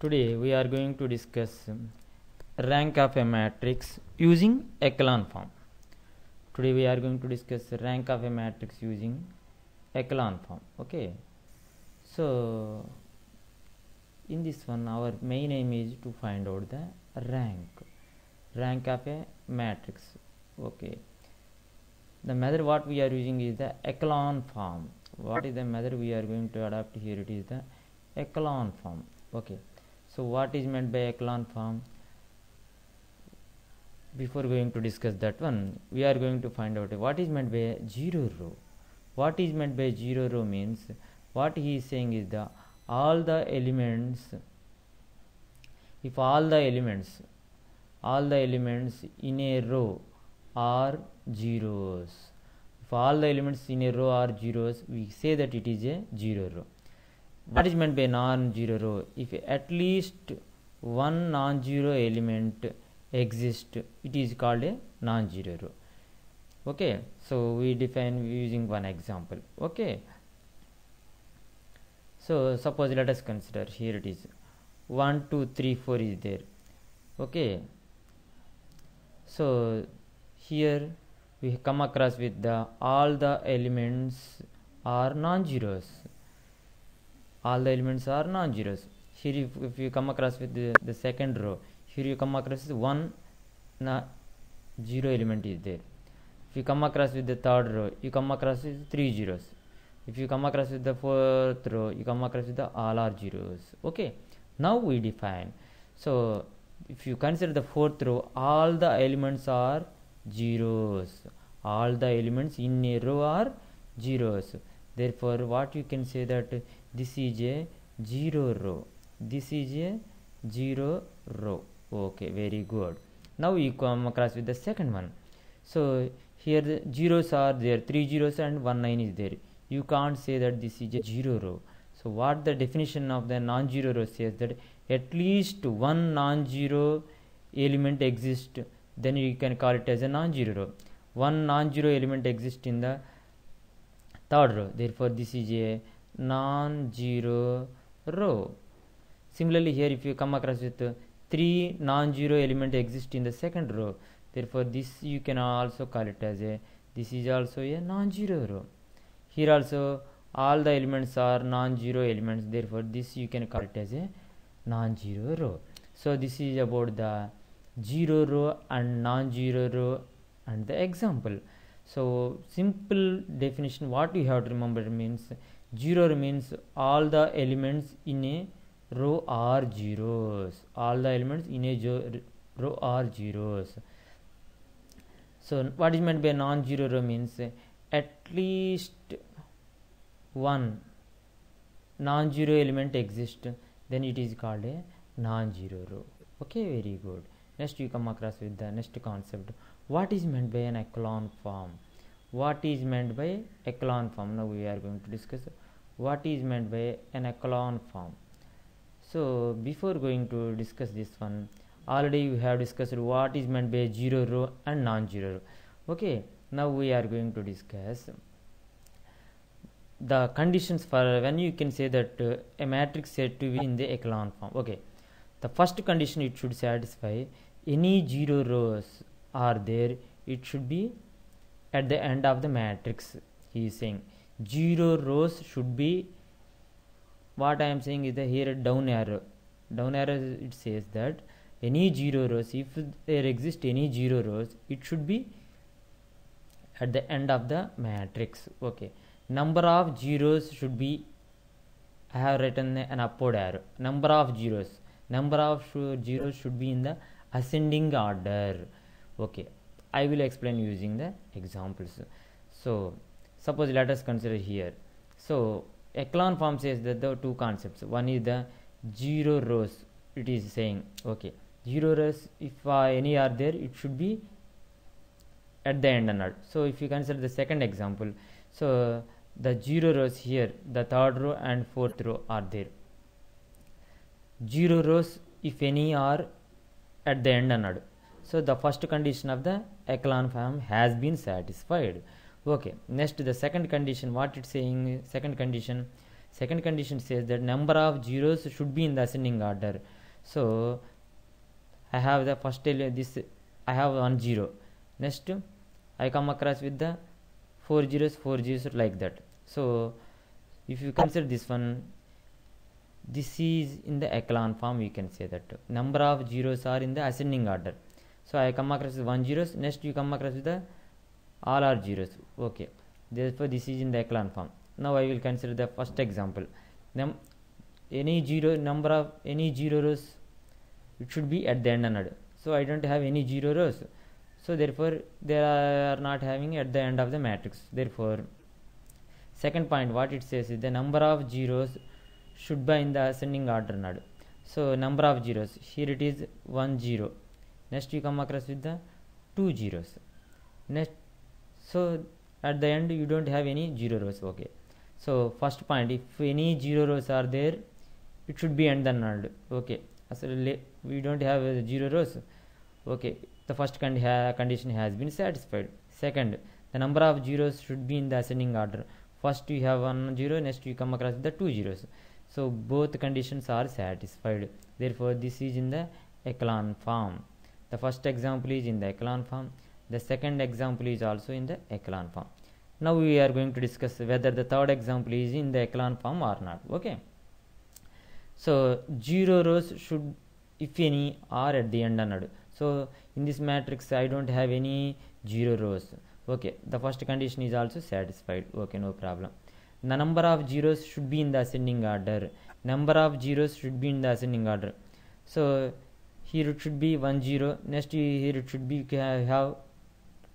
Today we are going to discuss rank of a matrix using echelon form. Today we are going to discuss rank of a matrix using echelon form. Okay. So in this one our main aim is to find out the rank of a matrix. Okay. The method what we are using is the echelon form. What is the method we are going to adopt here? It is the echelon form. Okay. So what is meant by echelon form? Before going to discuss that one, we are going to find out what is meant by zero row. What is meant by zero row means, what he is saying is the all the elements, if all the elements in a row are zeros, if all the elements in a row are zeros, we say that it is a zero row. What is meant by non-zero row? If at least one non-zero element exists, it is called a non-zero row. Okay, so we define using one example. Okay, so suppose let us consider here it is 1 2 3 4 is there. Okay, so here we come across with the all the elements are non-zeros. All the elements are non-zeros. Here if you come across with the second row, here you come across with one zero element is there. If you come across with the third row, you come across with 3 zeros. If you come across with the fourth row, you come across with the all are zeros. Okay, now we define. So if you consider the fourth row, all the elements are zeros. All the elements in a row are zeros. Therefore what you can say that this is a zero row. This is a zero row. Okay, very good. Now you come across with the second one. So here the zeros are there, 3 zeros and 1 9 is there. You can't say that this is a zero row. So what the definition of the non-zero row says that at least one non-zero element exists, then you can call it as a non-zero row. One non-zero element exists in the third row, therefore this is a non-zero row. Similarly here if you come across with 3 non-zero element exist in the second row, therefore this you can also call it as a, this is also a non-zero row. Here also all the elements are non-zero elements, therefore this you can call it as a non-zero row. So this is about the zero row and non-zero row and the example. So simple definition what you have to remember means, zero means all the elements in a row are zeros. All the elements in a row are zeros. So what is meant by non-zero row means at least one non-zero element exists, then it is called a non-zero row. Okay, very good. Next you come across with the next concept. What is meant by an echelon form? What is meant by echelon form? Now we are going to discuss what is meant by an echelon form. So before going to discuss this one, already we have discussed what is meant by zero row and non-zero row. Okay, now we are going to discuss the conditions for when you can say that a matrix said to be in the echelon form. Okay, the first condition, it should satisfy any zero rows are there, it should be at the end of the matrix. He is saying zero rows should be, what I am saying is the here down arrow it says that any zero rows, if there exist any zero rows, it should be at the end of the matrix. Okay, number of zeros should be, I have written an upward arrow, number of zeros should be in the ascending order. Okay, I will explain using the examples. So suppose let us consider here. So echelon form says that the two concepts, one is the zero rows, it is saying okay, zero rows if any are there, it should be at the end or not. So if you consider the second example, so the zero rows here, the third row and fourth row are there. Zero rows if any are at the end or not. So the first condition of the echelon form has been satisfied. Okay, next the second condition, what it's saying, second condition, Second condition says that number of zeros should be in the ascending order. So I have the first this I have 1 0. Next I come across with the 4 zeros like that. So if you consider this one, this is in the echelon form. We can say that number of zeros are in the ascending order. So I come across with 1 zeros. Next you come across with the all are zeros. Okay, therefore this is in the echelon form. Now I will consider the first example. Any zero number of any 0 rows, it should be at the end another. So I don't have any 0 rows, so therefore they are not having at the end of the matrix. Therefore second point what it says is the number of zeros should be in the ascending order node. So number of zeros, here it is 1 0. Next you come across with the 2 zeros. Next, so at the end you don't have any 0 rows. Okay, so first point, if any 0 rows are there, it should be end the node. Okay, so we don't have 0 rows. Okay, the first condition has been satisfied. Second, the number of zeros should be in the ascending order. First you have 1 0, next you come across with the 2 zeros. So both conditions are satisfied. Therefore this is in the echelon form. The first example is in the echelon form. The second example is also in the echelon form. Now we are going to discuss whether the third example is in the echelon form or not. Okay, so 0 rows should, if any, are at the end node. So in this matrix I don't have any 0 rows. Okay, the first condition is also satisfied. Okay, no problem. The number of zeros should be in the ascending order. Number of zeros should be in the ascending order. So here it should be 1 0. Next here it should be have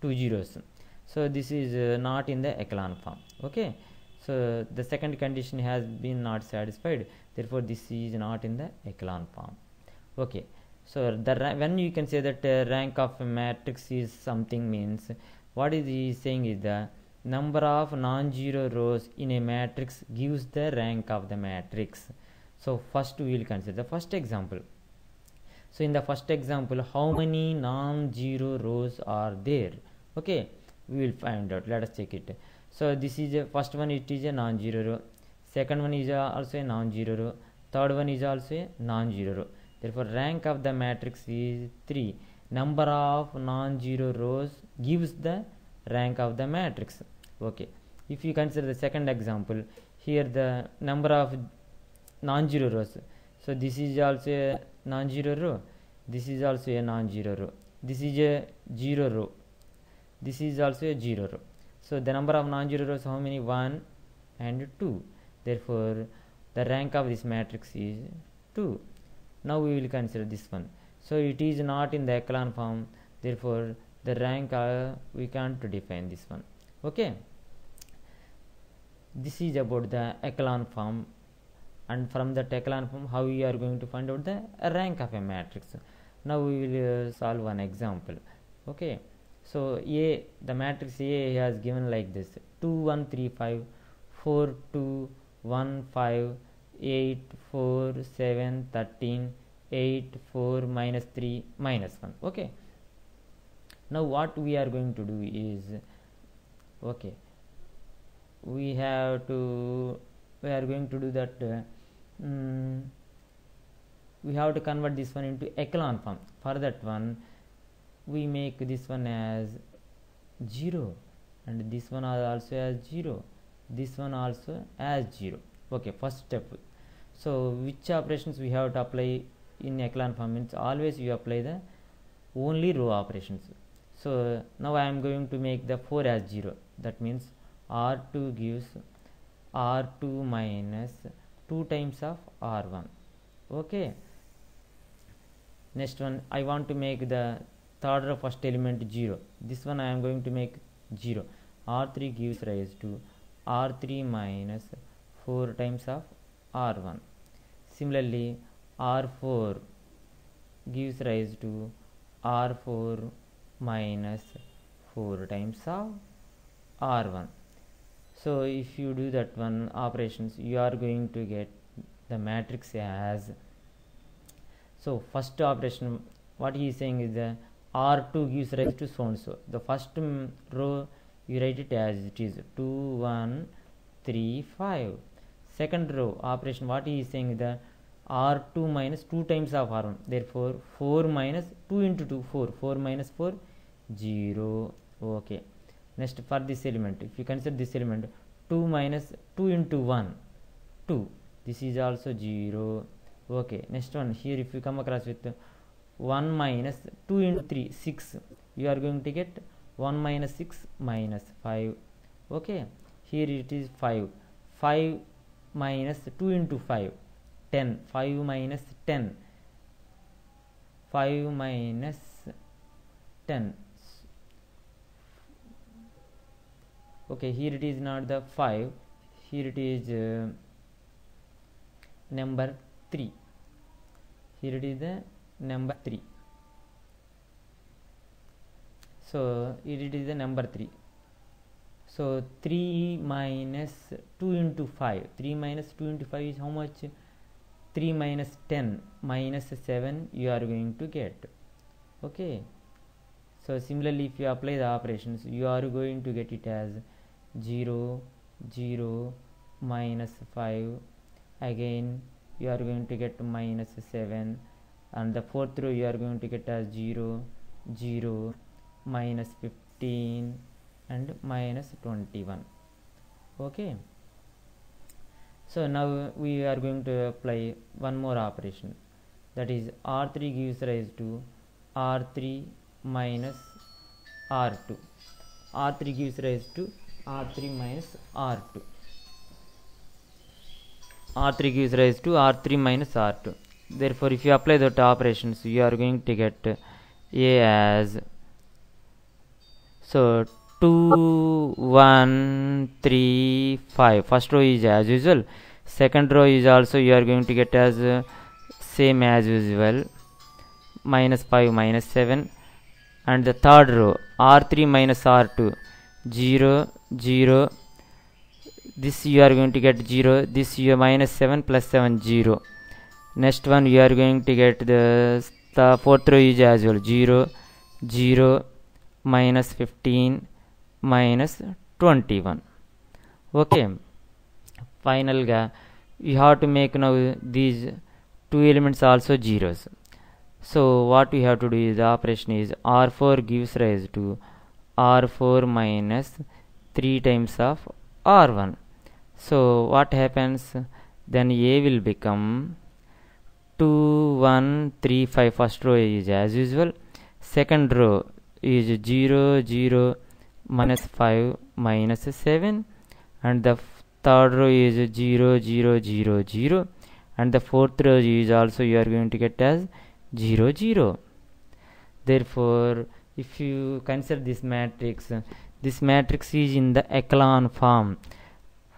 2 zeros. So this is not in the echelon form. Okay, so the second condition has been not satisfied. Therefore this is not in the echelon form. Okay, so when you can say that rank of a matrix is something, means what is he saying is the number of non-zero rows in a matrix gives the rank of the matrix. So first we will consider the first example. So in the first example, how many non-zero rows are there? Okay, we will find out. Let us check it. So this is a first one, it is a non-zero row. Second one is also a non-zero row. Third one is also a non-zero row. Therefore rank of the matrix is 3. Number of non-zero rows gives the rank of the matrix. Okay, if you consider the second example, here the number of non-zero rows. So this is also a non-zero row. This is also a non-zero row. This is a 0 row. This is also a 0 row. So the number of non-zero rows, how many? 1 and 2. Therefore the rank of this matrix is 2. Now we will consider this one. So it is not in the echelon form. Therefore the rank we can't define this one. Okay, this is about the echelon form, and from the echelon form how we are going to find out the rank of a matrix. Now we will solve one example. Okay, so A, the matrix A has given like this: 2 1 3 5 4 2 1 5 8 4 7 13 8 4 minus 3 minus 1. Okay, now what we are going to do is, okay, we are going to do that we have to convert this one into echelon form. For that one we make this one as 0, and this one also as 0, this one also as 0. Okay, first step. So which operations we have to apply in echelon form? Means always you apply the only row operations. So now I am going to make the 4 as 0. That means R2 gives R2 minus 2 times of R1. Okay, next one, I want to make the third row first element 0. This one I am going to make 0. R3 gives rise to R3 minus 4 times of R1. Similarly R4 gives rise to R4 minus 4 times of R1. So if you do that one operations, you are going to get the matrix as, so first operation what he is saying is the R2 gives rise to so and so. The first row you write it as it is 2 1 3 5. second row operation, what he is saying is that R2 minus 2 times of R1. Therefore 4 minus 2 into 2, 4. 4 minus 4, 0. Okay. Next, for this element, if you consider this element, 2 minus 2 into 1, 2. This is also 0. Okay. Next one, here if you come across with 1 minus 2 into 3, 6. You are going to get 1 minus 6 minus 5. Okay. Here it is 5. 5 minus 2 into 5, 10. 5 minus 10. 5 minus 10. Okay, here it is not the 5. Here it is number 3. Here it is the number 3. So it is the number 3. So 3 minus 2 into 5. 3 minus 2 into 5 is how much? 3 minus 10 minus 7 you are going to get. Okay. So similarly, if you apply the operations, you are going to get it as 0, 0, minus 5. Again, you are going to get minus 7. And the fourth row you are going to get as 0, 0, minus 15 and minus 21. Okay. So now we are going to apply one more operation, that is R3 gives rise to R3 minus R2. R3 gives rise to R3 minus R2. R3 gives rise to R3 minus R2. Therefore, if you apply the operations, you are going to get A as, so 2, 1, 3, 5. First row is as usual. Second row is also you are going to get as same as usual, minus 5, minus 7. And the third row, R3 minus R2, 0, 0. This you are going to get 0. This you minus 7 plus 7, 0. Next one you are going to get the fourth row is as well, 0, 0, minus 15, minus 21. Okay. Final ga you have to make now these two elements also zeros. So what we have to do is the operation is R4 gives rise to R4 minus 3 times of R1. So what happens? Then A will become 2, 1, 3, 5. First row is as usual. Second row is 0, 0, minus 5, minus 7. And the third row is 0, 0, 0, 0. And the fourth row is also you are going to get as 0, 0. Therefore, if you consider this matrix is in the echelon form.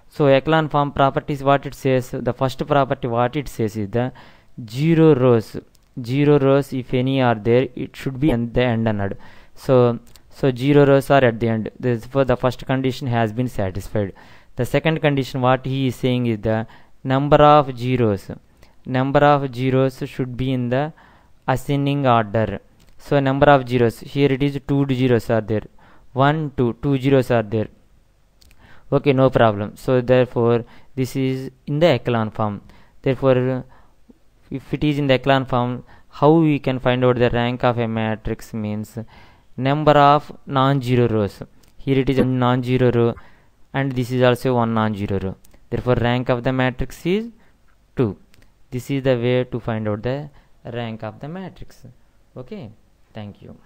So echelon form properties, what it says, the first property what it says is the 0 rows. 0 rows, if any are there, it should be at the end. So 0 rows are at the end. Therefore, the first condition has been satisfied. The second condition what he is saying is the number of zeros. Number of zeros should be in the ascending order. So number of zeros, here it is 2 zeros are there. 1, 2, 2 zeros are there. Okay, no problem. So therefore, this is in the echelon form. Therefore, if it is in the echelon form, how we can find out the rank of a matrix means number of non-zero rows. Here it is a non-zero row and this is also one non-zero row. Therefore, rank of the matrix is 2. This is the way to find out the rank of the matrix. Okay, thank you.